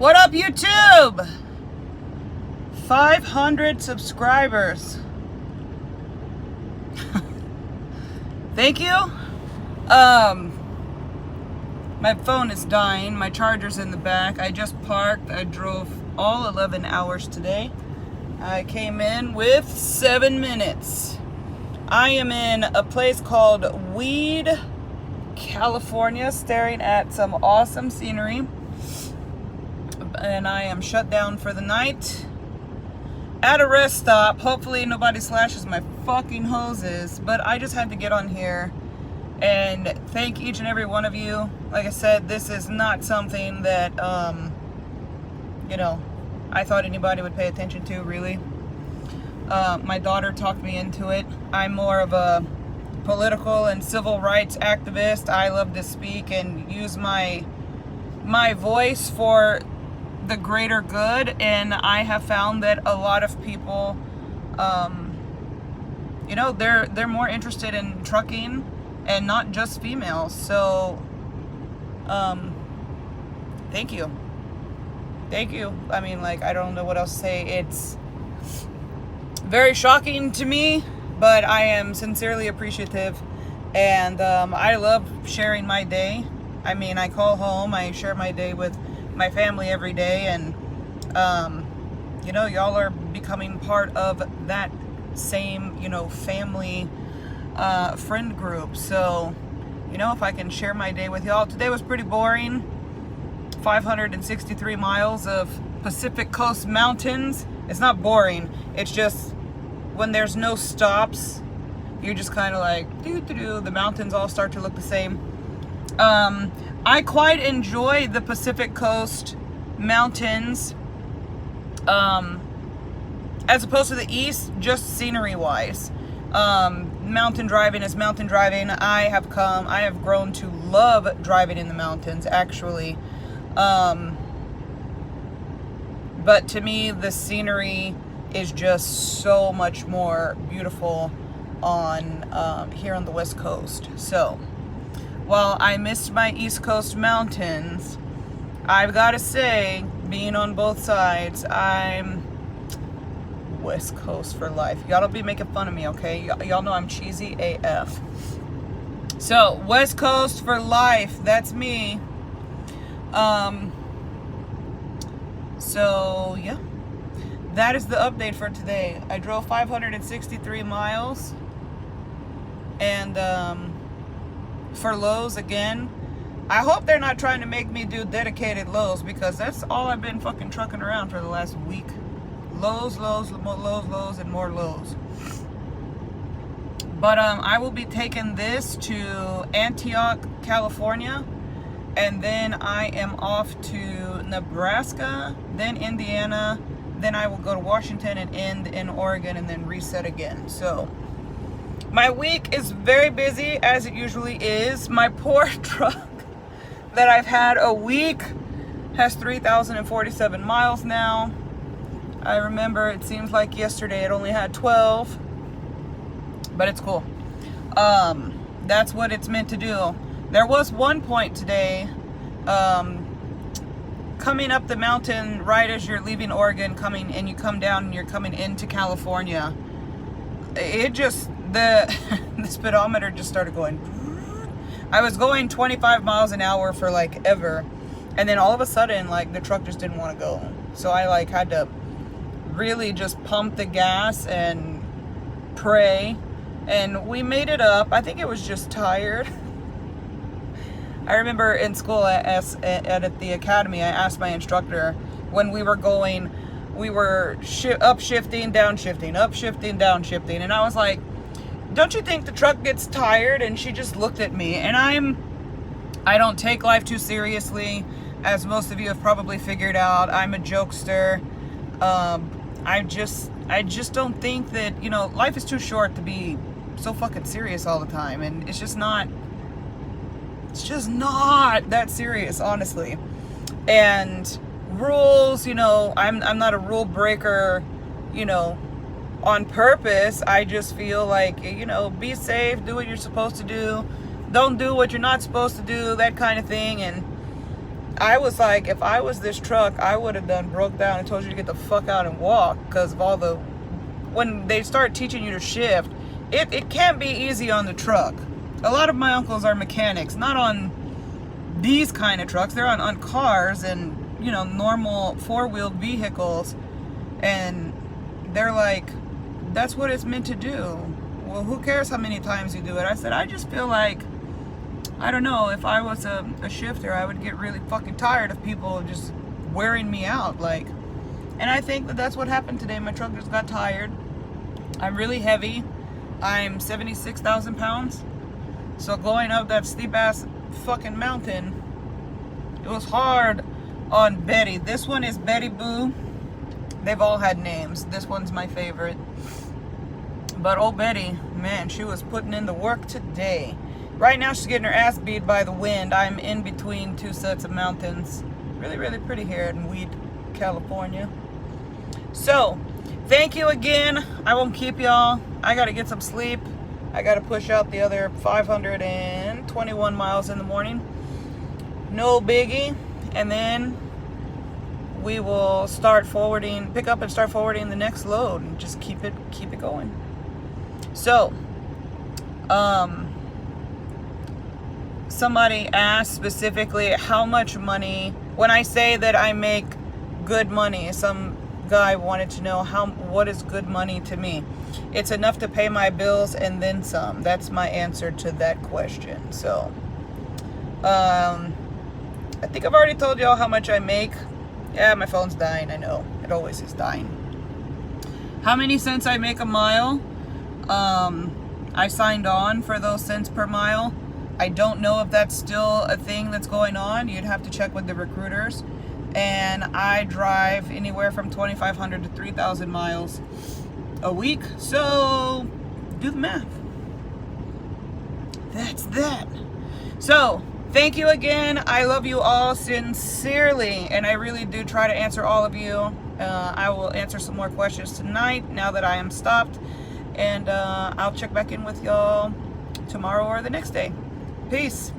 What up, YouTube? 500 subscribers. Thank you. My phone is dying. My charger's in the back. I just parked. I drove all 11 hours today. I came in with 7 minutes. I am in a place called Weed, California, staring at some awesome scenery. And I am shut down for the night at a rest stop. Hopefully nobody slashes my fucking hoses, but I just had to get on here and thank each and every one of you. Like I said, this is not something that I thought anybody would pay attention to, really. My daughter talked me into it. I'm more of a political and civil rights activist. I love to speak and use my voice for the greater good, and I have found that a lot of people, they're more interested in trucking and not just females. So, thank you. I mean, I don't know what else to say. It's very shocking to me, but I am sincerely appreciative, and I love sharing my day. I mean, I call home, I share my day with my family every day, and y'all are becoming part of that same family friend group. So if I can share my day with y'all. Today was pretty boring. 563 miles of Pacific Coast mountains. It's not boring, it's just when there's no stops, you're just kind of like the mountains all start to look the same. I quite enjoy the Pacific Coast mountains, as opposed to the east, just scenery wise. Mountain driving is mountain driving. I have grown to love driving in the mountains, actually. But to me, the scenery is just so much more beautiful on here on the West Coast. So while I missed my East Coast mountains, I've got to say, being on both sides, I'm West Coast for life. Y'all don't be making fun of me, okay? Y'all know I'm cheesy AF. So, West Coast for life, that's me. So, yeah. That is the update for today. I drove 563 miles. And, for Lowe's again, I hope they're not trying to make me do dedicated Lowe's, because that's all I've been fucking trucking around for the last week. Lowe's, and more Lowe's. But I will be taking this to Antioch, California, and then I am off to Nebraska, then Indiana, then I will go to Washington and end in Oregon, and then reset again. So my week is very busy, as it usually is. My poor truck that I've had a week has 3,047 miles now. I remember it seems like yesterday it only had 12, but it's cool. That's what it's meant to do. There was one point today, coming up the mountain right as you're leaving Oregon, and you come down and you're coming into California. It just, the speedometer just started going. I was going 25 miles an hour for ever, and then all of a sudden the truck just didn't want to go. So I had to really just pump the gas and pray, and we made it up. I think it was just tired. I remember in school at the academy, I asked my instructor, when we were going, we were upshifting, downshifting, upshifting, downshifting, and I was like, don't you think the truck gets tired? And she just looked at me, and I don't take life too seriously, as most of you have probably figured out. I'm a jokester. I just don't think that, life is too short to be so fucking serious all the time, and it's just not that serious, honestly. And rules, I'm not a rule breaker, on purpose. I just feel like, be safe, do what you're supposed to do, don't do what you're not supposed to do, that kind of thing. And I was like, if I was this truck, I would have done broke down and told you to get the fuck out and walk, because of all the, when they start teaching you to shift, it can't be easy on the truck. A lot of my uncles are mechanics, not on these kind of trucks. They're on cars and, you know, normal four-wheeled vehicles, and they're like, that's what it's meant to do. Well, who cares how many times you do it? I said, I just feel like, I don't know, if I was a shifter, I would get really fucking tired of people just wearing me out, like. And I think that that's what happened today. My truck just got tired. I'm really heavy. I'm 76,000 pounds. So going up that steep ass fucking mountain, it was hard on Betty. This one is Betty Boo. They've all had names. This one's my favorite. But old Betty, man, she was putting in the work today. Right now she's getting her ass beat by the wind. I'm in between two sets of mountains. Really, really pretty here in Weed, California. So, thank you again. I won't keep y'all. I gotta get some sleep. I gotta push out the other 521 miles in the morning. No biggie. And then we will start forwarding, pick up and start forwarding the next load, and just keep it going. So, somebody asked specifically how much money, when I say that I make good money, some guy wanted to know what is good money to me. It's enough to pay my bills and then some. That's my answer to that question. So, I think I've already told y'all how much I make. Yeah, my phone's dying, I know. It always is dying. How many cents I make a mile? I signed on for those cents per mile. I don't know if that's still a thing that's going on. You'd have to check with the recruiters. And I drive anywhere from 2,500 to 3,000 miles a week. So, do the math. That's that. So, thank you again. I love you all sincerely, and I really do try to answer all of you. I will answer some more questions tonight now that I am stopped, and I'll check back in with y'all tomorrow or the next day. Peace.